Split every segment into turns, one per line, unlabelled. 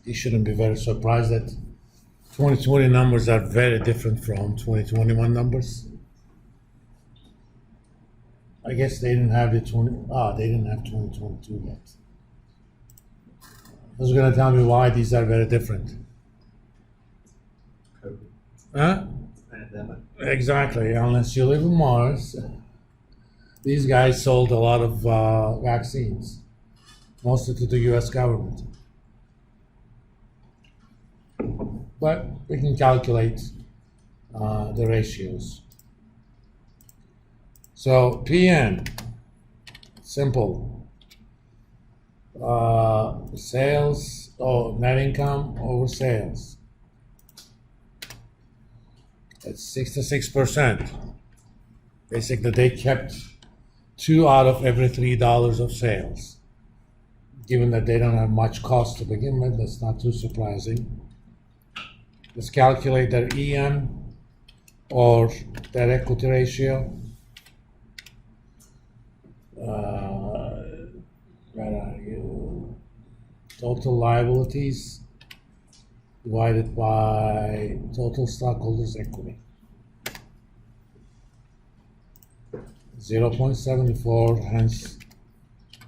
You shouldn't be very surprised that 2020 numbers are very different from 2021 numbers. I guess they didn't have they didn't have 2022 yet. Who's gonna tell me why these are very different?
COVID
Huh?
pandemic.
Exactly, unless you live in Mars. These guys sold a lot of vaccines, mostly to the US government. But we can calculate the ratios. So PN, simple. Sales, net income over sales. That's 66%. Basically, they kept 2 out of every $3 of sales. Given that they don't have much cost to begin with, that's not too surprising. Let's calculate their EM or their equity ratio. Where are you? Total liabilities divided by total stockholders' equity. 0.74, hence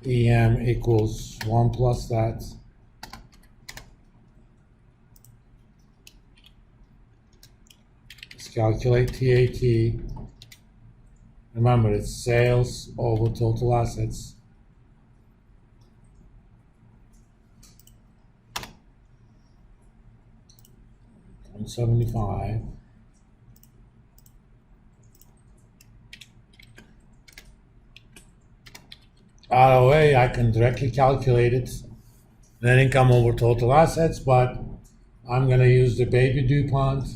EM equals 1 plus that. Let's calculate TAT. Remember, it's sales over total assets. $175. ROA, I can directly calculate it. Net income over total assets, but I'm going to use the baby DuPont,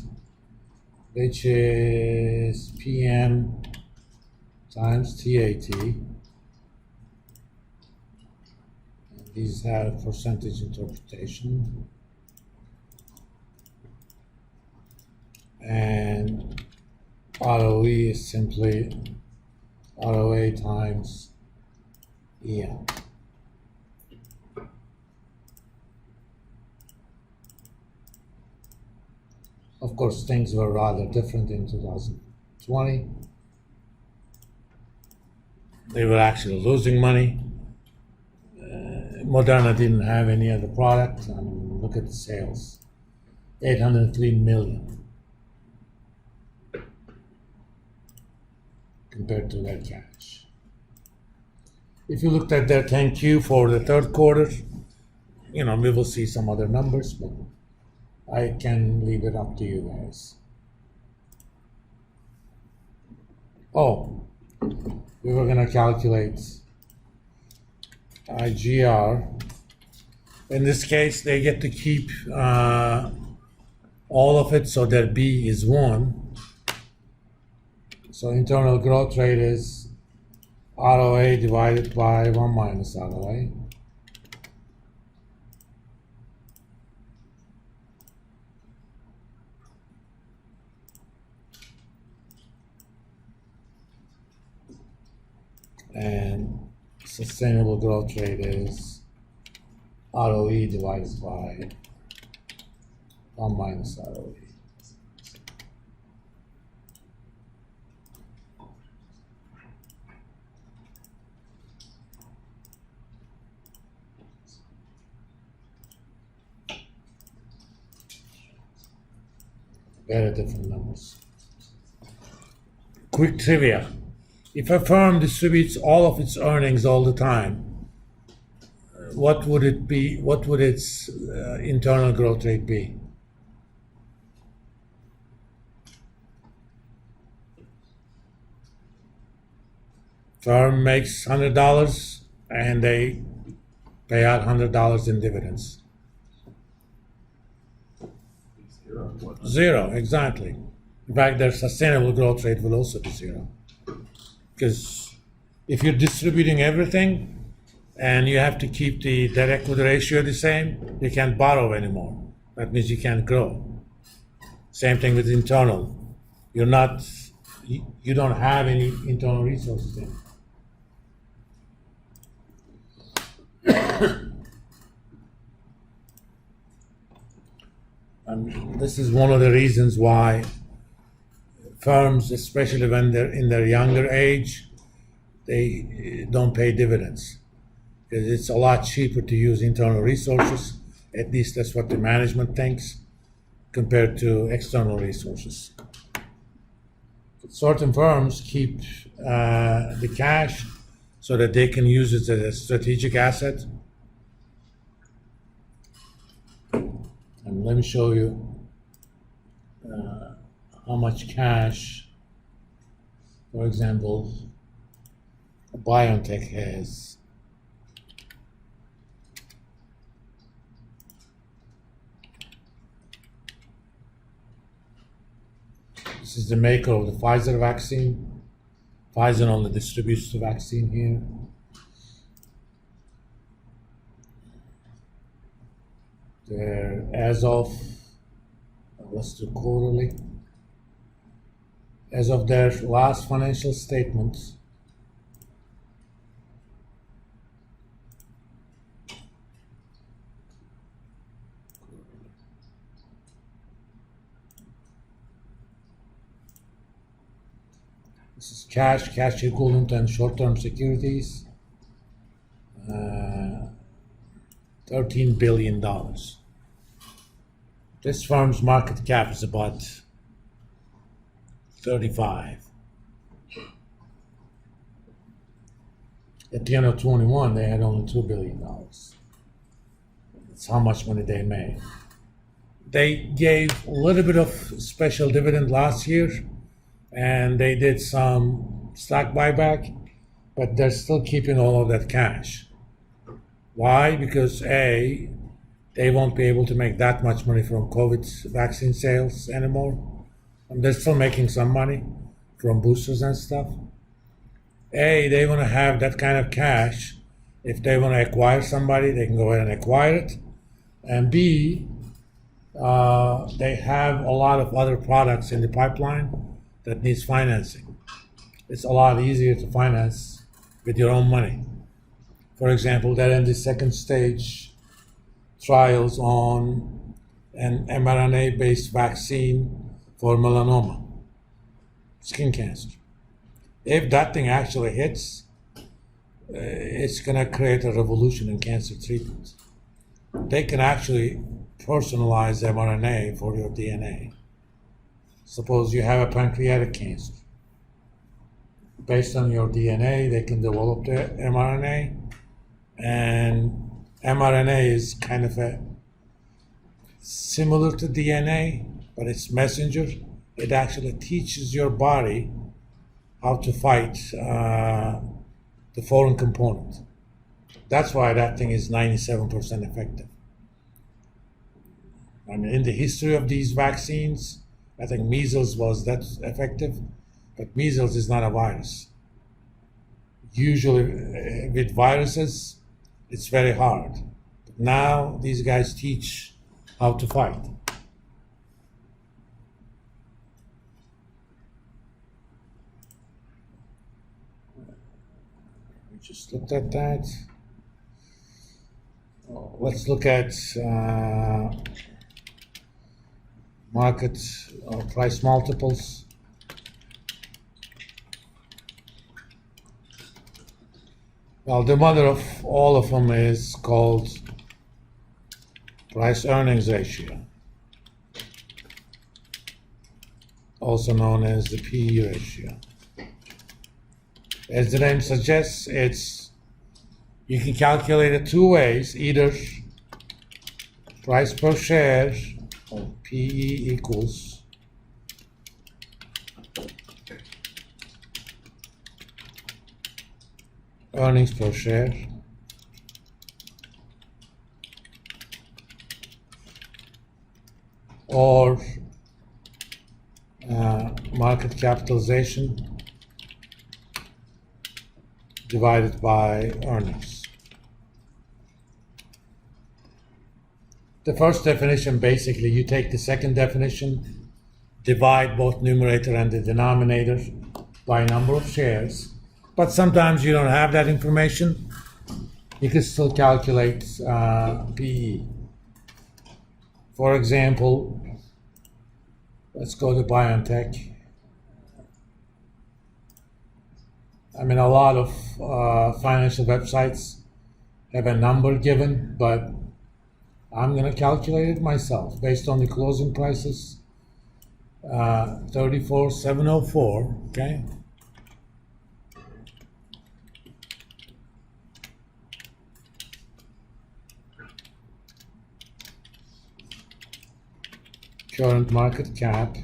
which is PM times TAT. And these have percentage interpretation. And ROE is simply ROA times EM. Of course, things were rather different in 2020. They were actually losing money. Moderna didn't have any other product. Look at the sales, 803 million compared to their cash. If you looked at their 10Q for the third quarter, we will see some other numbers, but I can leave it up to you guys. Oh, we were going to calculate IGR. In this case, they get to keep all of it, so their B is 1. So internal growth rate is ROA divided by 1 minus ROA. And sustainable growth rate is ROE divided by 1 minus ROE. Very different numbers. Quick trivia. If a firm distributes all of its earnings all the time, what would it be? What would its internal growth rate be? Firm makes $100 and they pay out $100 in dividends. Zero, exactly. In fact, their sustainable growth rate will also be 0. Because if you're distributing everything and you have to keep the debt equity ratio the same, you can't borrow anymore. That means you can't grow. Same thing with internal. You don't have any internal resources in. And this is one of the reasons why firms, especially when they're in their younger age, they don't pay dividends. Because it's a lot cheaper to use internal resources, at least that's what the management thinks, compared to external resources. Certain firms keep the cash so that they can use it as a strategic asset. And let me show you how much cash, for example, BioNTech has. This is the maker of the Pfizer vaccine. Pfizer only distributes the vaccine here. There, as of, let's do quarterly. As of their last financial statements, this is cash equivalent, and short-term securities. $13 billion. This firm's market cap is about 35. At the end of 21, they had only $2 billion. That's how much money they made. They gave a little bit of special dividend last year, and they did some stock buyback, but they're still keeping all of that cash. Why? Because A, they won't be able to make that much money from COVID vaccine sales anymore. And they're still making some money from boosters and stuff. A, they want to have that kind of cash. If they want to acquire somebody, they can go ahead and acquire it. And B, they have a lot of other products in the pipeline that needs financing. It's a lot easier to finance with your own money. For example, they're in the second stage trials on an mRNA-based vaccine for melanoma, skin cancer. If that thing actually hits, it's going to create a revolution in cancer treatment. They can actually personalize mRNA for your DNA. Suppose you have a pancreatic cancer. Based on your DNA, they can develop the mRNA. And mRNA is kind of similar to DNA, but it's messenger. It actually teaches your body how to fight the foreign component. That's why that thing is 97% effective. I mean, in the history of these vaccines, I think measles was that effective, but measles is not a virus. Usually with viruses, it's very hard. But now these guys teach how to fight. We just looked at that. Let's look at market price multiples. Well, the mother of all of them is called price-earnings ratio, also known as the PE ratio. As the name suggests, you can calculate it two ways, either price per share, or PE equals earnings per share, or market capitalization divided by earnings. The first definition, basically, you take the second definition, divide both numerator and the denominator by number of shares. But sometimes you don't have that information. You can still calculate PE. For example, Let's go to BioNTech. I mean, a lot of financial websites have a number given, but I'm going to calculate it myself based on the closing prices. 34,704, okay? Current market cap.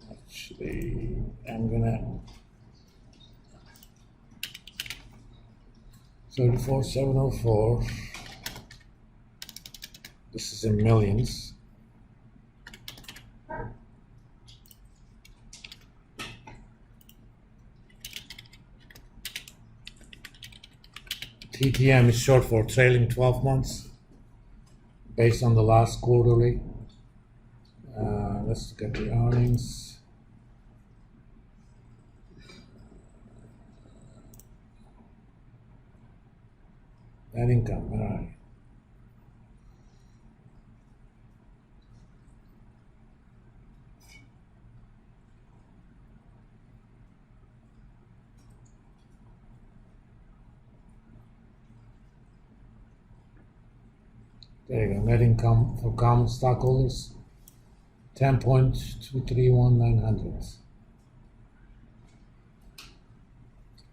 Actually, I'm gonna 34,704. This is in millions. TTM is short for trailing 12 months based on the last quarterly. Let's look at the earnings. Net income, all right. There you go, net income for common stockholders, 10.231900.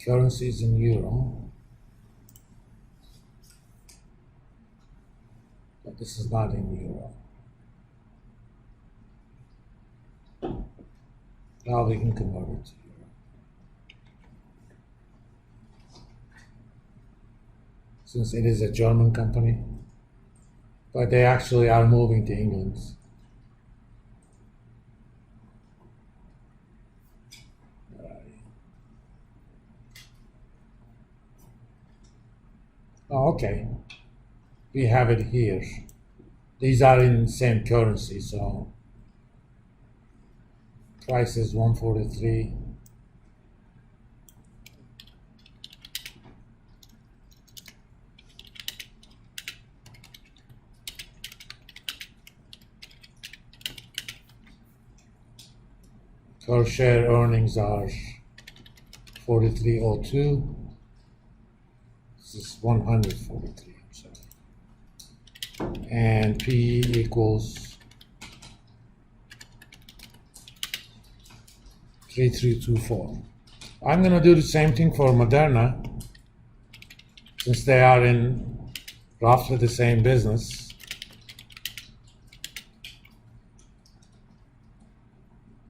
Currency is in euro. But this is not in euro. Now we can convert it to euro. Since it is a German company, but they actually are moving to England. Oh, okay. We have it here. These are in the same currency, so price is 143. Per share earnings are 43.02. This is 143. And P equals 3324. I'm going to do the same thing for Moderna, since they are in roughly the same business.